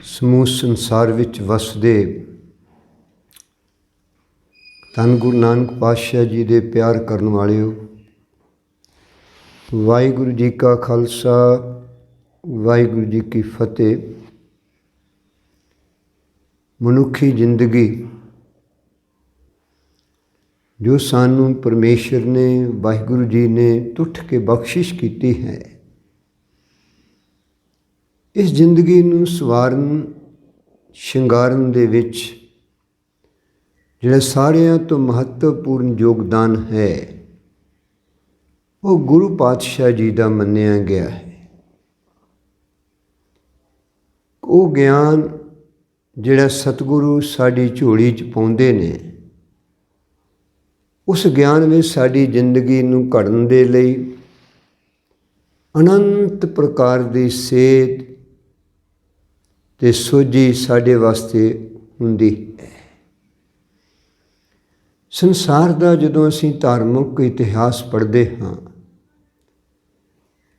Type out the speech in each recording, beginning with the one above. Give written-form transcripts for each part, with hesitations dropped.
ਸਮੂਹ ਸੰਸਾਰ ਵਿੱਚ ਵਸਦੇ ਧੰਨ ਗੁਰੂ ਨਾਨਕ ਪਾਤਸ਼ਾਹ ਜੀ ਦੇ ਪਿਆਰ ਕਰਨ ਵਾਲਿਓ, ਵਾਹਿਗੁਰੂ ਜੀ ਕਾ ਖਾਲਸਾ, ਵਾਹਿਗੁਰੂ ਜੀ ਕੀ ਫਤਿਹ। ਮਨੁੱਖੀ ਜ਼ਿੰਦਗੀ ਜੋ ਸਾਨੂੰ ਪਰਮੇਸ਼ਰ ਨੇ, ਵਾਹਿਗੁਰੂ ਜੀ ਨੇ ਟੁੱਟ ਕੇ ਬਖਸ਼ਿਸ਼ ਕੀਤੀ ਹੈ, ਇਸ ਜ਼ਿੰਦਗੀ ਨੂੰ ਸਵਾਰਨ ਸ਼ਿੰਗਾਰਨ ਦੇ ਵਿੱਚ ਜਿਹੜਾ ਸਾਰਿਆਂ ਤੋਂ ਮਹੱਤਵਪੂਰਨ ਯੋਗਦਾਨ ਹੈ ਉਹ ਗੁਰੂ ਪਾਤਸ਼ਾਹ ਜੀ ਦਾ ਮੰਨਿਆ ਗਿਆ ਹੈ। ਉਹ ਗਿਆਨ ਜਿਹੜਾ ਸਤਿਗੁਰੂ ਸਾਡੀ ਝੋਲੀ 'ਚ ਪਾਉਂਦੇ ਨੇ, ਉਸ ਗਿਆਨ ਵਿੱਚ ਸਾਡੀ ਜ਼ਿੰਦਗੀ ਨੂੰ ਘੜਨ ਦੇ ਲਈ ਅਨੰਤ ਪ੍ਰਕਾਰ ਦੀ ਸੇਧ ਅਤੇ ਸੋਝੀ ਸਾਡੇ ਵਾਸਤੇ ਹੁੰਦੀ ਹੈ। ਸੰਸਾਰ ਦਾ ਜਦੋਂ ਅਸੀਂ ਧਾਰਮਿਕ ਇਤਿਹਾਸ ਪੜ੍ਹਦੇ ਹਾਂ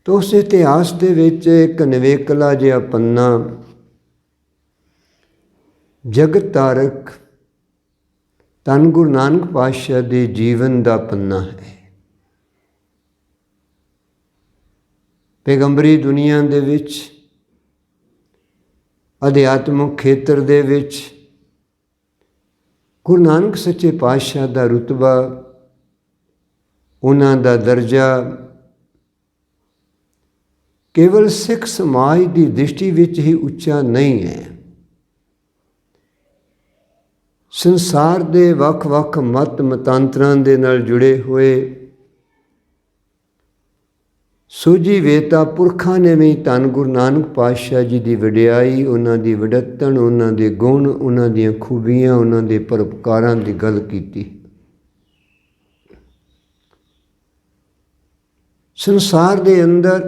ਤਾਂ ਉਸ ਇਤਿਹਾਸ ਦੇ ਵਿੱਚ ਇੱਕ ਨਿਵੇਕਲਾ ਜਿਹਾ ਪੰਨਾ ਜਗਤ ਤਾਰਕ ਧੰਨ ਗੁਰੂ ਨਾਨਕ ਪਾਤਸ਼ਾਹ ਦੇ ਜੀਵਨ ਦਾ ਪੰਨਾ ਹੈ। ਪੈਗੰਬਰੀ ਦੁਨੀਆ ਦੇ ਵਿੱਚ, ਅਧਿਆਤਮਿਕ ਖੇਤਰ ਦੇ ਵਿੱਚ ਗੁਰੂ ਨਾਨਕ ਸੱਚੇ ਪਾਤਸ਼ਾਹ ਦਾ ਰੁਤਬਾ, ਉਹਨਾਂ ਦਾ ਦਰਜਾ ਕੇਵਲ ਸਿੱਖ ਸਮਾਜ ਦੀ ਦ੍ਰਿਸ਼ਟੀ ਵਿੱਚ ਹੀ ਉੱਚਾ ਨਹੀਂ ਹੈ। ਸੰਸਾਰ ਦੇ ਵੱਖ-ਵੱਖ ਮਤ ਮਤਾਂਤਰਾਂ ਦੇ ਨਾਲ ਜੁੜੇ ਹੋਏ ਸੋਝੀ ਵੇਤਾ ਪੁਰਖਾਂ ਨੇ ਵੀ ਧੰਨ ਗੁਰੂ ਨਾਨਕ ਪਾਤਸ਼ਾਹ ਜੀ ਦੀ ਵਡਿਆਈ, ਉਹਨਾਂ ਦੀ ਵਡੱਤਣ, ਉਹਨਾਂ ਦੇ ਗੁਣ, ਉਹਨਾਂ ਦੀਆਂ ਖੂਬੀਆਂ, ਉਹਨਾਂ ਦੇ ਪਰਉਪਕਾਰਾਂ ਦੀ ਗੱਲ ਕੀਤੀ। ਸੰਸਾਰ ਦੇ ਅੰਦਰ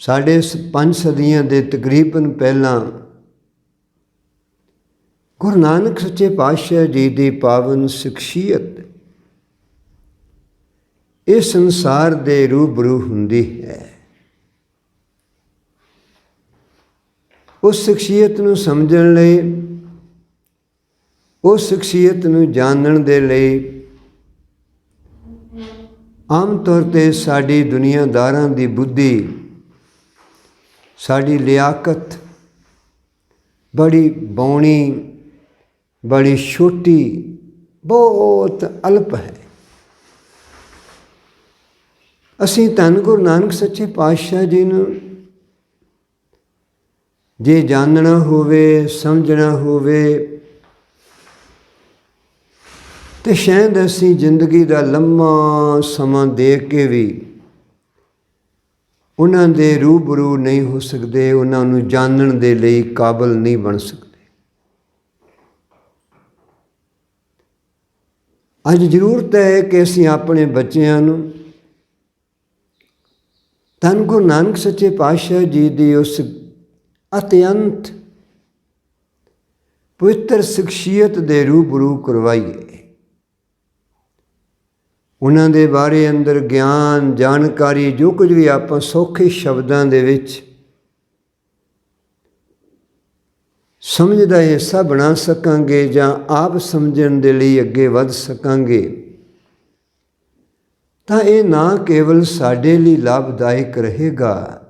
ਸਾਡੇ 5 ਸਦੀਆਂ ਦੇ ਤਕਰੀਬਨ ਪਹਿਲਾਂ ਗੁਰੂ ਨਾਨਕ ਸੱਚੇ ਪਾਤਸ਼ਾਹ ਜੀ ਦੀ ਪਾਵਨ ਸ਼ਖਸੀਅਤ ਇਸ ਸੰਸਾਰ ਦੇ ਰੂਬਰੂ ਹੁੰਦੀ ਹੈ। ਉਸ ਸ਼ਖਸੀਅਤ ਨੂੰ ਸਮਝਣ ਲਈ, ਉਸ ਸ਼ਖਸੀਅਤ ਨੂੰ ਜਾਣਨ ਦੇ ਲਈ ਆਮ ਤੌਰ 'ਤੇ ਸਾਡੀ ਦੁਨੀਆਦਾਰਾਂ ਦੀ ਬੁੱਧੀ, ਸਾਡੀ ਲਿਆਕਤ ਬੜੀ ਬੌਣੀ, ਬੜੀ ਛੋਟੀ, ਬਹੁਤ ਅਲਪ ਹੈ। ਅਸੀਂ ਧੰਨ ਗੁਰੂ ਨਾਨਕ ਸੱਚੇ ਪਾਤਸ਼ਾਹ ਜੀ ਨੂੰ ਜੇ ਜਾਣਨਾ ਹੋਵੇ, ਸਮਝਣਾ ਹੋਵੇ ਤੇ ਸ਼ਾਇਦ ਅਸੀਂ ਜ਼ਿੰਦਗੀ ਦਾ ਲੰਮਾ ਸਮਾਂ ਦੇ ਕੇ ਵੀ ਉਹਨਾਂ ਦੇ ਰੂਬਰੂ ਨਹੀਂ ਹੋ ਸਕਦੇ, ਉਹਨਾਂ ਨੂੰ ਜਾਣਨ ਦੇ ਲਈ ਕਾਬਲ ਨਹੀਂ ਬਣ ਸਕਦੇ। ਅੱਜ ਜ਼ਰੂਰਤ ਹੈ ਕਿ ਅਸੀਂ ਆਪਣੇ ਬੱਚਿਆਂ ਨੂੰ ਧੰਨ ਗੁਰੂ ਨਾਨਕ ਸੱਚੇ ਪਾਤਸ਼ਾਹ ਜੀ ਦੀ ਉਸ ਅਤਿਅੰਤ ਪਵਿੱਤਰ ਸ਼ਖਸੀਅਤ ਦੇ ਰੂਬਰੂ ਕਰਵਾਈਏ। ਉਹਨਾਂ ਦੇ ਬਾਰੇ ਅੰਦਰ ਗਿਆਨ, ਜਾਣਕਾਰੀ, ਜੋ ਕੁਝ ਵੀ ਆਪਾਂ ਸੌਖੇ ਸ਼ਬਦਾਂ ਦੇ ਵਿੱਚ ਸਮਝ ਦਾ ਹਿੱਸਾ ਬਣਾ ਸਕਾਂਗੇ ਜਾਂ ਆਪ ਸਮਝਣ ਦੇ ਲਈ ਅੱਗੇ ਵੱਧ ਸਕਾਂਗੇ, ਤਾਂ ਇਹ ਨਾ ਕੇਵਲ ਸਾਡੇ ਲਈ ਲਾਭਦਾਇਕ ਰਹੇਗਾ,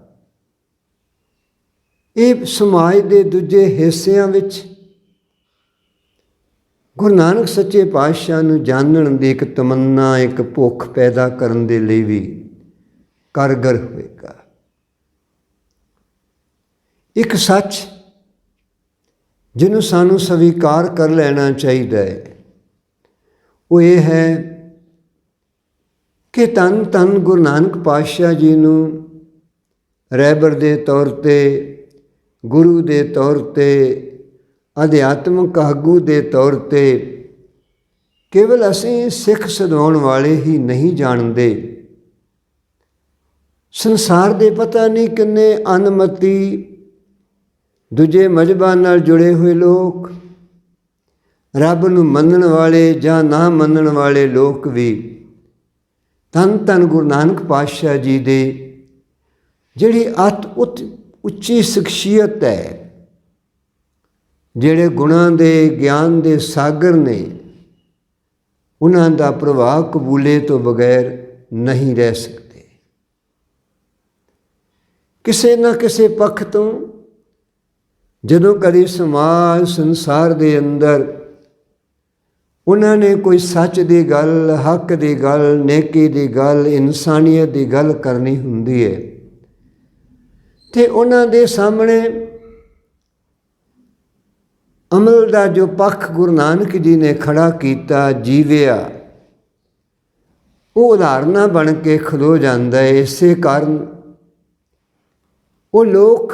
ਇਹ ਸਮਾਜ ਦੇ ਦੂਜੇ ਹਿੱਸਿਆਂ ਵਿੱਚ ਗੁਰੂ ਨਾਨਕ ਸੱਚੇ ਪਾਤਸ਼ਾਹ ਨੂੰ ਜਾਣਨ ਦੀ ਇੱਕ ਤਮੰਨਾ, ਇੱਕ ਭੁੱਖ ਪੈਦਾ ਕਰਨ ਦੇ ਲਈ ਵੀ ਕਾਰਗਰ ਹੋਏਗਾ। ਇੱਕ ਸੱਚ ਜਿਹਨੂੰ ਸਾਨੂੰ ਸਵੀਕਾਰ ਕਰ ਲੈਣਾ ਚਾਹੀਦਾ ਹੈ, ਉਹ ਇਹ ਹੈ ਕਿ ਧੰਨ ਧੰਨ ਗੁਰੂ ਨਾਨਕ ਪਾਤਸ਼ਾਹ ਜੀ ਨੂੰ ਰਹਿਬਰ ਦੇ ਤੌਰ 'ਤੇ, ਗੁਰੂ ਦੇ ਤੌਰ 'ਤੇ, ਅਧਿਆਤਮਿਕ ਆਗੂ ਦੇ ਤੌਰ 'ਤੇ ਕੇਵਲ ਅਸੀਂ ਸਿੱਖ ਸਦਾਉਣ ਵਾਲੇ ਹੀ ਨਹੀਂ ਜਾਣਦੇ। ਸੰਸਾਰ ਦੇ ਪਤਾ ਨਹੀਂ ਕਿੰਨੇ ਅਨਮਤੀ ਦੂਜੇ ਮਜ਼ਹਬਾਂ ਨਾਲ ਜੁੜੇ ਹੋਏ ਲੋਕ, ਰੱਬ ਨੂੰ ਮੰਨਣ ਵਾਲੇ ਜਾਂ ਨਾ ਮੰਨਣ ਵਾਲੇ ਲੋਕ ਵੀ ਧੰਨ ਧੰਨ ਗੁਰੂ ਨਾਨਕ ਪਾਤਸ਼ਾਹ ਜੀ ਦੇ ਜਿਹੜੀ ਉੱਚੀ ਸ਼ਖਸੀਅਤ ਹੈ, ਜਿਹੜੇ ਗੁਣਾਂ ਦੇ ਗਿਆਨ ਦੇ ਸਾਗਰ ਨੇ, ਉਹਨਾਂ ਦਾ ਪ੍ਰਭਾਵ ਕਬੂਲੇ ਤੋਂ ਬਗੈਰ ਨਹੀਂ ਰਹਿ ਸਕਦੇ। ਕਿਸੇ ਨਾ ਕਿਸੇ ਪੱਖ ਤੋਂ ਜਦੋਂ ਕਦੇ ਸਮਾਜ ਸੰਸਾਰ ਦੇ ਅੰਦਰ ਉਹਨਾਂ ਨੇ ਕੋਈ ਸੱਚ ਦੀ ਗੱਲ, ਹੱਕ ਦੀ ਗੱਲ, ਨੇਕੀ ਦੀ ਗੱਲ, ਇਨਸਾਨੀਅਤ ਦੀ ਗੱਲ ਕਰਨੀ ਹੁੰਦੀ ਹੈ ਤੇ ਉਹਨਾਂ ਦੇ ਸਾਹਮਣੇ ਅਮਲ ਦਾ ਜੋ ਪੱਖ ਗੁਰੂ ਨਾਨਕ ਜੀ ਨੇ ਖੜਾ ਕੀਤਾ, ਜੀਵਿਆ, ਉਹ ਉਦਾਹਰਨਾਂ ਬਣ ਕੇ ਖਲੋ ਜਾਂਦਾ ਹੈ। ਇਸੇ ਕਾਰਨ ਉਹ ਲੋਕ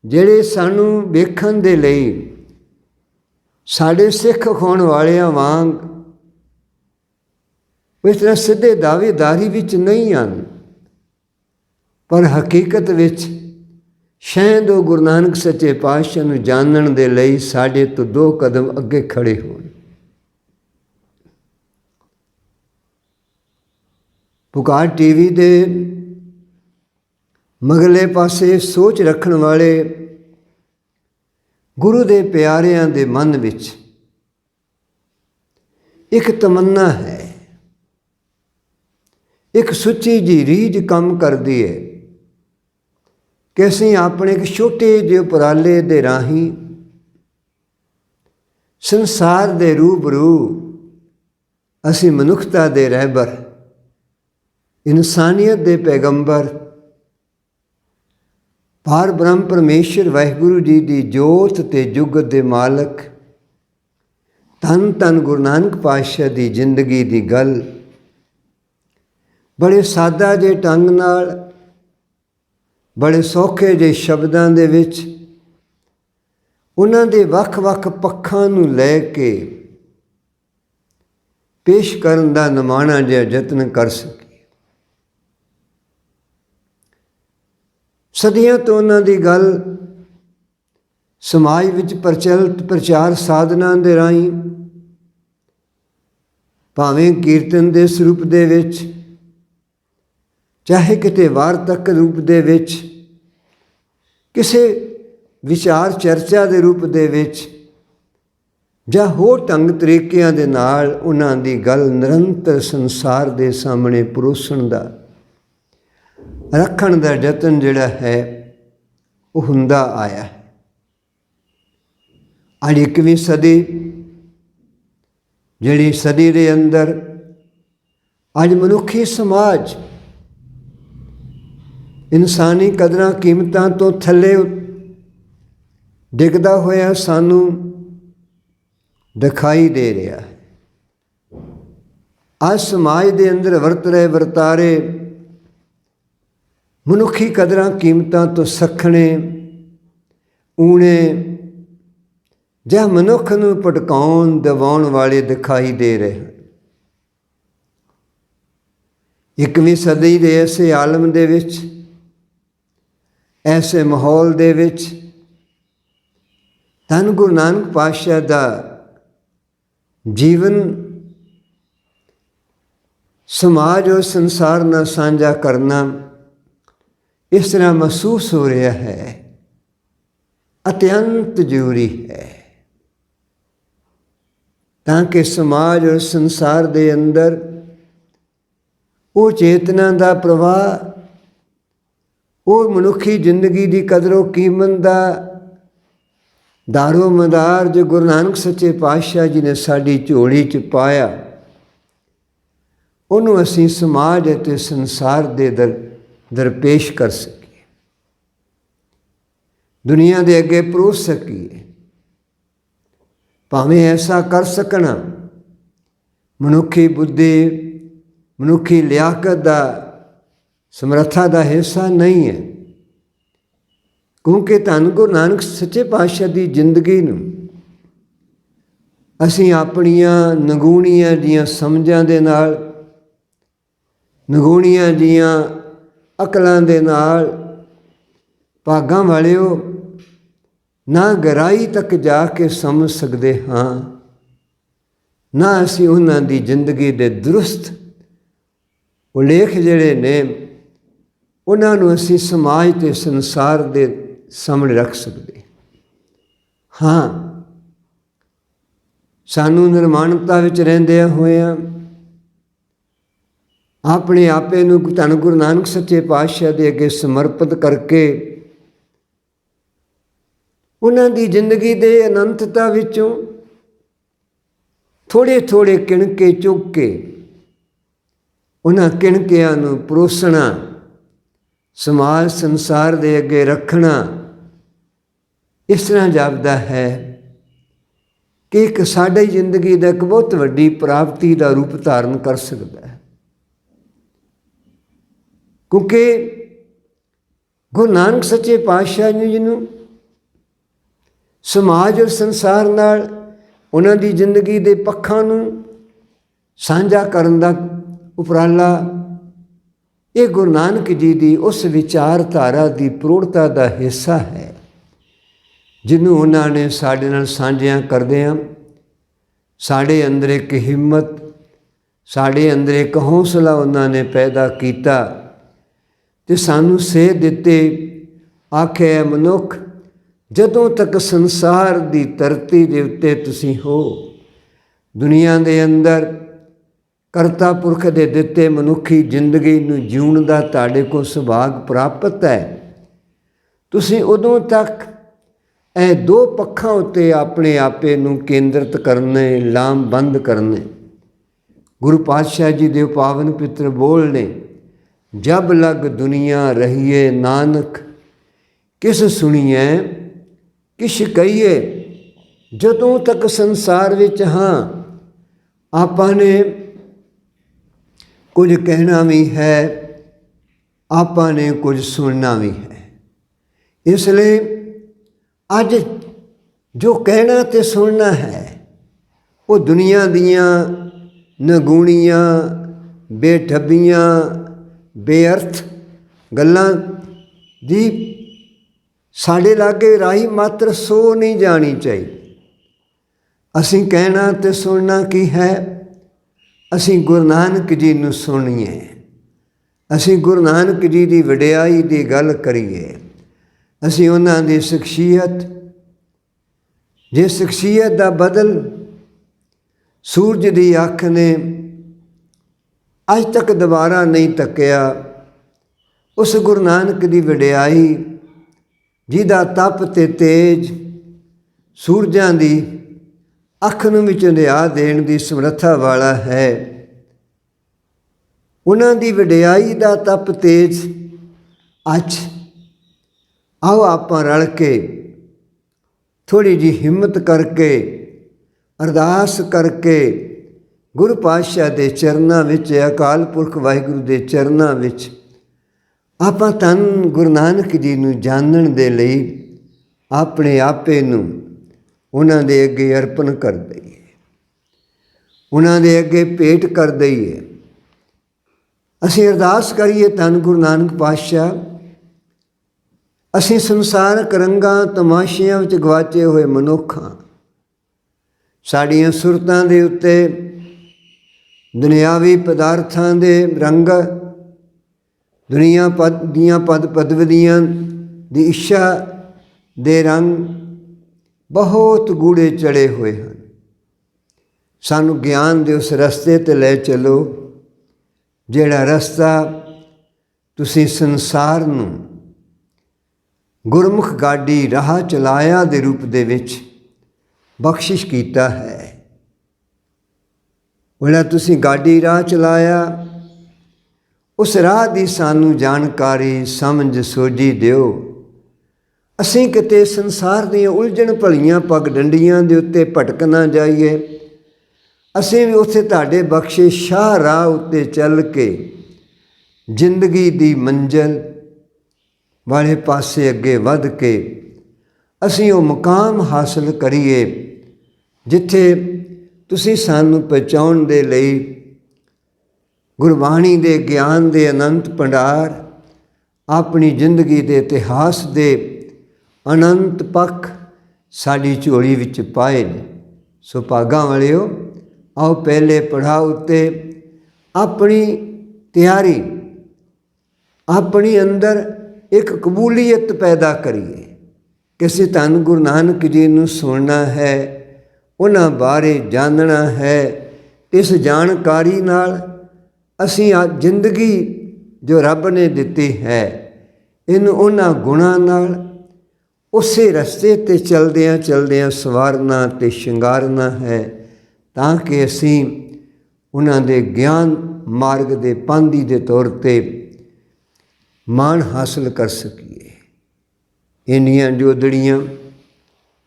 ਜਿਹੜੇ ਸਾਨੂੰ ਵੇਖਣ ਦੇ ਲਈ ਸਾਡੇ ਸਿੱਖ ਅਖਾਉਣ ਵਾਲਿਆਂ ਵਾਂਗ ਇਸ ਤਰ੍ਹਾਂ ਸਿੱਧੇ ਦਾਅਵੇਦਾਰੀ ਵਿੱਚ ਨਹੀਂ ਹਨ, ਪਰ ਹਕੀਕਤ ਵਿੱਚ ਸ਼ਾਇਦ ਉਹ ਗੁਰੂ ਨਾਨਕ ਸੱਚੇ ਪਾਤਸ਼ਾਹ ਨੂੰ ਜਾਣਨ ਦੇ ਲਈ ਸਾਡੇ ਤੋਂ 2 ਕਦਮ ਅੱਗੇ ਖੜੇ ਹੋਣ। ਪੁਕਾਰ ਟੀਵੀ ਦੇ ਮਗਲੇ ਪਾਸੇ ਸੋਚ ਰੱਖਣ ਵਾਲੇ ਗੁਰੂ ਦੇ ਪਿਆਰਿਆਂ ਦੇ ਮਨ ਵਿੱਚ ਇੱਕ ਤਮੰਨਾ ਹੈ, ਇੱਕ ਸੁੱਚੀ ਜੀ ਰੀਝ ਕੰਮ ਕਰਦੀ ਹੈ ਕਿ ਅਸੀਂ ਆਪਣੇ ਇੱਕ ਛੋਟੇ ਜਿਹੇ ਉਪਰਾਲੇ ਦੇ ਰਾਹੀਂ ਸੰਸਾਰ ਦੇ ਰੂਬਰੂ ਅਸੀਂ ਮਨੁੱਖਤਾ ਦੇ ਰਹਿਬਰ, ਇਨਸਾਨੀਅਤ ਦੇ ਪੈਗੰਬਰ, ਪਾਰ ਬ੍ਰਹਮ ਪਰਮੇਸ਼ਰ ਵਾਹਿਗੁਰੂ ਜੀ ਦੀ ਜੋਤ ਤੇ ਜੁਗਤ ਦੇ ਮਾਲਕ ਧੰਨ ਧੰਨ ਗੁਰੂ ਨਾਨਕ ਪਾਤਸ਼ਾਹ ਦੀ ਜ਼ਿੰਦਗੀ ਦੀ ਗੱਲ ਬੜੇ ਸਾਦਾ ਜਿਹੇ ਢੰਗ ਨਾਲ, ਬੜੇ ਸੌਖੇ ਜਿਹੇ ਸ਼ਬਦਾਂ ਦੇ ਵਿੱਚ ਉਹਨਾਂ ਦੇ ਵੱਖ-ਵੱਖ ਪੱਖਾਂ ਨੂੰ ਲੈ ਕੇ ਪੇਸ਼ ਕਰਨ ਦਾ ਨਿਮਾਣਾ ਜਿਹਾ ਯਤਨ ਕਰ ਸਕੀਏ। ਸਦੀਆਂ ਤੋਂ ਉਹਨਾਂ ਦੀ ਗੱਲ ਸਮਾਜ ਵਿੱਚ ਪ੍ਰਚਲਿਤ ਪ੍ਰਚਾਰ ਸਾਧਨਾਂ ਦੇ ਰਾਹੀਂ, ਭਾਵੇਂ ਕੀਰਤਨ ਦੇ ਸਰੂਪ ਦੇ ਵਿੱਚ, ਚਾਹੇ ਕਿਤੇ ਵਾਰਤਕ ਰੂਪ ਦੇ ਵਿੱਚ, ਕਿਸੇ ਵਿਚਾਰ ਚਰਚਾ ਦੇ ਰੂਪ ਦੇ ਵਿੱਚ, ਜਾਂ ਹੋਰ ਢੰਗ ਤਰੀਕਿਆਂ ਦੇ ਨਾਲ ਉਹਨਾਂ ਦੀ ਗੱਲ ਨਿਰੰਤਰ ਸੰਸਾਰ ਦੇ ਸਾਹਮਣੇ ਪਰੋਸਣ ਦਾ, ਰੱਖਣ ਦਾ ਯਤਨ ਜਿਹੜਾ ਹੈ ਉਹ ਹੁੰਦਾ ਆਇਆ ਹੈ। ਅੱਜ 21ਵੀਂ ਸਦੀ, ਜਿਹੜੀ ਸਦੀ ਦੇ ਅੰਦਰ ਅੱਜ ਮਨੁੱਖੀ ਸਮਾਜ ਇਨਸਾਨੀ ਕਦਰਾਂ ਕੀਮਤਾਂ ਤੋਂ ਥੱਲੇ ਡਿੱਗਦਾ ਹੋਇਆ ਸਾਨੂੰ ਦਿਖਾਈ ਦੇ ਰਿਹਾ ਹੈ। ਅੱਜ ਸਮਾਜ ਦੇ ਅੰਦਰ ਵਰਤ ਰਹੇ ਵਰਤਾਰੇ ਮਨੁੱਖੀ ਕਦਰਾਂ ਕੀਮਤਾਂ ਤੋਂ ਸੱਖਣੇ, ਊਣੇ ਜਾਂ ਮਨੁੱਖ ਨੂੰ ਭਟਕਾਉਣ ਦਿਵਾਉਣ ਵਾਲੇ ਦਿਖਾਈ ਦੇ ਰਹੇ ਹਨ। 21ਵੀਂ ਸਦੀ ਦੇ ਐਸੇ ਆਲਮ ਦੇ ਵਿੱਚ, ਐਸੇ ਮਾਹੌਲ ਦੇ ਵਿੱਚ ਧੰਨ ਗੁਰੂ ਨਾਨਕ ਪਾਤਸ਼ਾਹ ਦਾ ਜੀਵਨ ਸਮਾਜ ਔਰ ਸੰਸਾਰ ਨਾਲ ਸਾਂਝਾ ਕਰਨਾ ਇਸ ਤਰ੍ਹਾਂ ਮਹਿਸੂਸ ਹੋ ਰਿਹਾ ਹੈ ਅਤਿਅੰਤ ਜ਼ਰੂਰੀ ਹੈ, ਤਾਂ ਕਿ ਸਮਾਜ ਔਰ ਸੰਸਾਰ ਦੇ ਅੰਦਰ ਉਹ ਚੇਤਨਾ ਦਾ ਪ੍ਰਵਾਹ, ਉਹ ਮਨੁੱਖੀ ਜ਼ਿੰਦਗੀ ਦੀ ਕਦਰੋ ਕੀਮਤ ਦਾ ਦਾਰੋ ਮਦਾਰ ਜੋ ਗੁਰੂ ਨਾਨਕ ਸੱਚੇ ਪਾਤਸ਼ਾਹ ਜੀ ਨੇ ਸਾਡੀ ਝੋਲੀ 'ਚ ਪਾਇਆ, ਉਹਨੂੰ ਅਸੀਂ ਸਮਾਜ ਅਤੇ ਸੰਸਾਰ ਦੇ ਦਰਪੇਸ਼ ਕਰ ਸਕੀਏ, ਦੁਨੀਆ ਦੇ ਅੱਗੇ ਪਰੋਸ ਸਕੀਏ। ਭਾਵੇਂ ਐਸਾ ਕਰ ਸਕਣਾ ਮਨੁੱਖੀ ਬੁੱਧੀ, ਮਨੁੱਖੀ ਲਿਆਕਤ ਦਾ, ਸਮਰੱਥਾ ਦਾ ਹਿੱਸਾ ਨਹੀਂ ਹੈ, ਕਿਉਂਕਿ ਧੰਨ ਗੁਰੂ ਨਾਨਕ ਸੱਚੇ ਪਾਤਸ਼ਾਹ ਦੀ ਜ਼ਿੰਦਗੀ ਨੂੰ ਅਸੀਂ ਆਪਣੀਆਂ ਨਗੂਣੀਆਂ ਦੀਆਂ ਸਮਝਾਂ ਦੇ ਨਾਲ, ਨਗੂਣੀਆਂ ਦੀਆਂ ਅਕਲਾਂ ਦੇ ਨਾਲ, ਭਾਗਾਂ ਵਾਲਿਓ, ਨਾ ਗਹਿਰਾਈ ਤੱਕ ਜਾ ਕੇ ਸਮਝ ਸਕਦੇ ਹਾਂ, ਨਾ ਅਸੀਂ ਉਹਨਾਂ ਦੀ ਜ਼ਿੰਦਗੀ ਦੇ ਦਰੁਸਤ ਉਲੇਖ ਜਿਹੜੇ ਨੇ ਉਹਨਾਂ ਨੂੰ ਅਸੀਂ ਸਮਾਜ ਅਤੇ ਸੰਸਾਰ ਦੇ ਸਾਹਮਣੇ ਰੱਖ ਸਕਦੇ। ਹਾਂ, ਸਾਨੂੰ ਨਿਰਮਾਣਤਾ ਵਿੱਚ ਰਹਿੰਦਿਆਂ ਹੋਇਆਂ ਆਪਣੇ ਆਪੇ ਨੂੰ ਧੰਨ ਗੁਰੂ ਨਾਨਕ ਸੱਚੇ ਪਾਤਸ਼ਾਹ ਦੇ ਅੱਗੇ ਸਮਰਪਿਤ ਕਰਕੇ ਉਹਨਾਂ ਦੀ ਜ਼ਿੰਦਗੀ ਦੇ ਅਨੰਤਤਾ ਵਿੱਚੋਂ ਥੋੜ੍ਹੇ ਥੋੜ੍ਹੇ ਕਿਣਕੇ ਚੁੱਕ ਕੇ ਉਹਨਾਂ ਕਿਣਕਿਆਂ ਨੂੰ ਪਰੋਸਣਾ, ਸਮਾਜ ਸੰਸਾਰ ਦੇ ਅੱਗੇ ਰੱਖਣਾ, ਇਸ ਤਰ੍ਹਾਂ ਜਾਪਦਾ ਹੈ ਕਿ ਇੱਕ ਸਾਡੀ ਜ਼ਿੰਦਗੀ ਦਾ ਇੱਕ ਬਹੁਤ ਵੱਡੀ ਪ੍ਰਾਪਤੀ ਦਾ ਰੂਪ ਧਾਰਨ ਕਰ ਸਕਦਾ ਹੈ। ਕਿਉਂਕਿ ਗੁਰੂ ਨਾਨਕ ਸੱਚੇ ਪਾਤਸ਼ਾਹ ਨੇ ਜਿਹਨੂੰ ਸਮਾਜ ਔਰ ਸੰਸਾਰ ਨਾਲ ਉਹਨਾਂ ਦੀ ਜ਼ਿੰਦਗੀ ਦੇ ਪੱਖਾਂ ਨੂੰ ਸਾਂਝਾ ਕਰਨ ਦਾ ਉਪਰਾਲਾ, ਇਹ ਗੁਰੂ ਨਾਨਕ ਜੀ ਦੀ ਉਸ ਵਿਚਾਰਧਾਰਾ ਦੀ ਪ੍ਰੋੜਤਾ ਦਾ ਹਿੱਸਾ ਹੈ ਜਿਹਨੂੰ ਉਹਨਾਂ ਨੇ ਸਾਡੇ ਨਾਲ ਸਾਂਝਿਆਂ ਕਰਦਿਆਂ ਸਾਡੇ ਅੰਦਰ ਇੱਕ ਹਿੰਮਤ, ਸਾਡੇ ਅੰਦਰ ਇੱਕ ਹੌਸਲਾ ਉਹਨਾਂ ਨੇ ਪੈਦਾ ਕੀਤਾ ਅਤੇ ਸਾਨੂੰ ਸੇਧ ਦਿੱਤੇ। ਆਖਿਆ ਮਨੁੱਖ, ਜਦੋਂ ਤੱਕ ਸੰਸਾਰ ਦੀ ਧਰਤੀ ਦੇ ਉੱਤੇ ਤੁਸੀਂ ਹੋ, ਦੁਨੀਆ ਦੇ ਅੰਦਰ ਕਰਤਾ ਪੁਰਖ ਦੇ ਦਿੱਤੇ ਮਨੁੱਖੀ ਜ਼ਿੰਦਗੀ ਨੂੰ ਜਿਉਣ ਦਾ ਤੁਹਾਡੇ ਕੋਲ ਸੁਭਾਗ ਪ੍ਰਾਪਤ ਹੈ। ਤੁਸੀਂ ਉਦੋਂ ਤੱਕ ਇਹ ਦੋ ਪੱਖਾਂ ਉੱਤੇ ਆਪਣੇ ਆਪੇ ਨੂੰ ਕੇਂਦਰਿਤ ਕਰਨੇ, ਲਾਮਬੰਦ ਕਰਨੇ। ਗੁਰੂ ਪਾਤਸ਼ਾਹ ਜੀ ਦੇ ਪਾਵਨ ਪਿੱਤਰ ਬੋਲ ਨੇ, ਜਬ ਲਗ ਦੁਨੀਆ ਰਹੀਏ ਨਾਨਕ, ਕਿਸ ਸੁਣੀਏ ਕਿਛ ਕਹੀਏ। ਜਦੋਂ ਤੱਕ ਸੰਸਾਰ ਵਿੱਚ ਹਾਂ, ਆਪਾਂ ਨੇ ਕੁਝ ਕਹਿਣਾ ਵੀ ਹੈ, ਆਪਾਂ ਨੇ ਕੁਝ ਸੁਣਨਾ ਵੀ ਹੈ। ਇਸ ਲਈ ਅੱਜ ਜੋ ਕਹਿਣਾ ਅਤੇ ਸੁਣਨਾ ਹੈ ਉਹ ਦੁਨੀਆ ਦੀਆਂ ਨਗੂਣੀਆਂ, ਬੇਠੱਬੀਆਂ, ਬੇਅਰਥ ਗੱਲਾਂ ਦੀ ਸਾਡੇ ਲਾਗੇ ਰਾਹੀ ਮਾਤਰ ਸੋ ਨਹੀਂ ਜਾਣੀ ਚਾਹੀਦੀ। ਅਸੀਂ ਕਹਿਣਾ ਅਤੇ ਸੁਣਨਾ ਕੀ ਹੈ? ਅਸੀਂ ਗੁਰੂ ਨਾਨਕ ਜੀ ਨੂੰ ਸੁਣੀਏ, ਅਸੀਂ ਗੁਰੂ ਨਾਨਕ ਜੀ ਦੀ ਵਡਿਆਈ ਦੀ ਗੱਲ ਕਰੀਏ, ਅਸੀਂ ਉਹਨਾਂ ਦੀ ਸ਼ਖਸੀਅਤ, ਜੇ ਸ਼ਖਸੀਅਤ ਦਾ ਬਦਲ ਸੂਰਜ ਦੀ ਅੱਖ ਨੇ ਅੱਜ ਤੱਕ ਦੁਬਾਰਾ ਨਹੀਂ ਤੱਕਿਆ, ਉਸ ਗੁਰੂ ਨਾਨਕ ਦੀ ਵਡਿਆਈ ਜਿਹਦਾ ਤਪ ਅਤੇ ਤੇਜ ਸੂਰਜਾਂ ਦੀ ਅੱਖ ਨੂੰ ਵੀ ਝੰਡਿਆ ਦੇਣ ਦੀ ਸਮਰੱਥਾ ਵਾਲਾ ਹੈ, ਉਹਨਾਂ ਦੀ ਵਡਿਆਈ ਦਾ ਤਪ ਤੇਜ ਅੱਜ ਆਓ ਆਪਾਂ ਰਲ ਕੇ ਥੋੜ੍ਹੀ ਜਿਹੀ ਹਿੰਮਤ ਕਰਕੇ ਅਰਦਾਸ ਕਰਕੇ ਗੁਰੂ ਪਾਤਸ਼ਾਹ ਦੇ ਚਰਨਾਂ ਵਿੱਚ, ਅਕਾਲ ਪੁਰਖ ਵਾਹਿਗੁਰੂ ਦੇ ਚਰਨਾਂ ਵਿੱਚ ਆਪਾਂ ਧੰਨ ਗੁਰੂ ਨਾਨਕ ਜੀ ਨੂੰ ਜਾਣਨ ਦੇ ਲਈ ਆਪਣੇ ਆਪੇ ਨੂੰ ਉਹਨਾਂ ਦੇ ਅੱਗੇ ਅਰਪਣ ਕਰ ਦਈਏ, ਉਹਨਾਂ ਦੇ ਅੱਗੇ ਭੇਟ ਕਰ ਦਈਏ। ਅਸੀਂ ਅਰਦਾਸ ਕਰੀਏ, ਧੰਨ ਗੁਰੂ ਨਾਨਕ ਪਾਤਸ਼ਾਹ, ਅਸੀਂ ਸੰਸਾਰਕ ਰੰਗਾਂ ਤਮਾਸ਼ਿਆਂ ਵਿੱਚ ਗਵਾਚੇ ਹੋਏ ਮਨੁੱਖ ਹਾਂ। ਸਾਡੀਆਂ ਸੁਰਤਾਂ ਦੇ ਉੱਤੇ ਦੁਨਿਆਵੀ ਪਦਾਰਥਾਂ ਦੇ ਰੰਗ, ਦੁਨੀਆ ਦੀਆਂ ਪਦ ਪਦਵੀਆਂ ਦੀ ਇੱਛਾ ਦੇ ਰੰਗ ਬਹੁਤ ਗੂੜੇ ਚੜੇ ਹੋਏ ਹਨ। ਸਾਨੂੰ ਗਿਆਨ ਦੇ ਉਸ ਰਸਤੇ 'ਤੇ ਲੈ ਚੱਲੋ, ਜਿਹੜਾ ਰਸਤਾ ਤੁਸੀਂ ਸੰਸਾਰ ਨੂੰ ਗੁਰਮੁਖ ਗਾਡੀ ਰਾਹ ਚਲਾਇਆ ਦੇ ਰੂਪ ਦੇ ਵਿੱਚ ਬਖਸ਼ਿਸ਼ ਕੀਤਾ ਹੈ। ਜਿਹੜਾ ਤੁਸੀਂ ਗਾਡੀ ਰਾਹ ਚਲਾਇਆ, ਉਸ ਰਾਹ ਦੀ ਸਾਨੂੰ ਜਾਣਕਾਰੀ, ਸਮਝ, ਸੋਝੀ ਦਿਓ। ਅਸੀਂ ਕਿਤੇ ਸੰਸਾਰ ਦੀਆਂ ਉਲਝਣ ਭਲੀਆਂ ਪੱਗ ਡੰਡੀਆਂ ਦੇ ਉੱਤੇ ਭਟਕ ਨਾ ਜਾਈਏ। ਅਸੀਂ ਵੀ ਉੱਥੇ ਤੁਹਾਡੇ ਬਖਸ਼ੇ ਸ਼ਾਹ ਰਾਹ ਉੱਤੇ ਚੱਲ ਕੇ ਜ਼ਿੰਦਗੀ ਦੀ ਮੰਜ਼ਿਲ ਵਾਲੇ ਪਾਸੇ ਅੱਗੇ ਵੱਧ ਕੇ ਅਸੀਂ ਉਹ ਮੁਕਾਮ ਹਾਸਲ ਕਰੀਏ ਜਿੱਥੇ ਤੁਸੀਂ ਸਾਨੂੰ ਪਹੁੰਚਾਉਣ ਦੇ ਲਈ ਗੁਰਬਾਣੀ ਦੇ ਗਿਆਨ ਦੇ ਅਨੰਤ ਭੰਡਾਰ, ਆਪਣੀ ਜ਼ਿੰਦਗੀ ਦੇ ਇਤਿਹਾਸ ਦੇ ਅਨੰਤ ਪੱਖ ਸਾਡੀ ਝੋਲੀ ਵਿੱਚ ਪਾਏ ਨੇ। ਸੋ ਭਾਗਾਂ ਵਾਲਿਓ, ਆਓ ਪਹਿਲੇ ਪੜਾਅ ਉੱਤੇ ਆਪਣੀ ਤਿਆਰੀ, ਆਪਣੇ ਅੰਦਰ ਇੱਕ ਕਬੂਲੀਅਤ ਪੈਦਾ ਕਰੀਏ ਕਿਸੇ ਧੰਨ ਗੁਰੂ ਨਾਨਕ ਜੀ ਨੂੰ ਸੁਣਨਾ ਹੈ, ਉਹਨਾਂ ਬਾਰੇ ਜਾਣਨਾ ਹੈ। ਇਸ ਜਾਣਕਾਰੀ ਨਾਲ ਅਸੀਂ ਅੱਜ ਜ਼ਿੰਦਗੀ ਜੋ ਰੱਬ ਨੇ ਦਿੱਤੀ ਹੈ, ਇਹਨੂੰ ਉਹਨਾਂ ਗੁਣਾਂ ਨਾਲ ਉਸੇ ਰਸਤੇ 'ਤੇ ਚਲਦਿਆਂ ਚਲਦਿਆਂ ਸਵਾਰਨਾ ਅਤੇ ਸ਼ਿੰਗਾਰਨਾ ਹੈ, ਤਾਂ ਕਿ ਅਸੀਂ ਉਹਨਾਂ ਦੇ ਗਿਆਨ ਮਾਰਗ ਦੇ ਪਾਂਧੀ ਦੇ ਤੌਰ 'ਤੇ ਮਾਣ ਹਾਸਲ ਕਰ ਸਕੀਏ। ਇੰਨੀਆਂ ਜੋਦੜੀਆਂ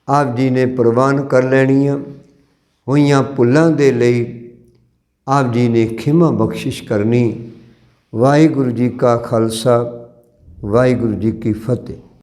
ਆਪ ਜੀ ਨੇ ਪ੍ਰਵਾਨ ਕਰ ਲੈਣੀਆਂ। ਹੋਈਆਂ ਭੁੱਲਾਂ ਦੇ ਲਈ ਆਪ ਜੀ ਨੇ ਖਿਮਾ ਬਖਸ਼ਿਸ਼ ਕਰਨੀ। ਵਾਹਿਗੁਰੂ ਜੀ ਕਾ ਖਾਲਸਾ, ਵਾਹਿਗੁਰੂ ਜੀ ਕੀ ਫਤਿਹ।